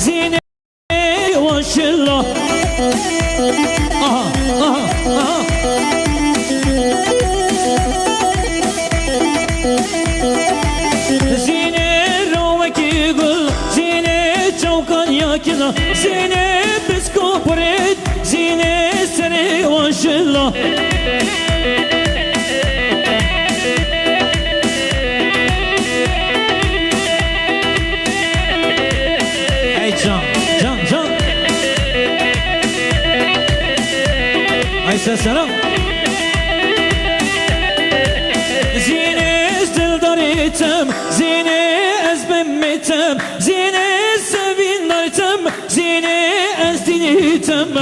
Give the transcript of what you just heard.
زينة وشلة زينة روك يقول زينة جوكان ياكلا زينة بسكو بريد زينة سنة وشلة سلام زينة ازدلداريتم زينة ازبميتم زينة سفين دارتم زينة ازدينيتم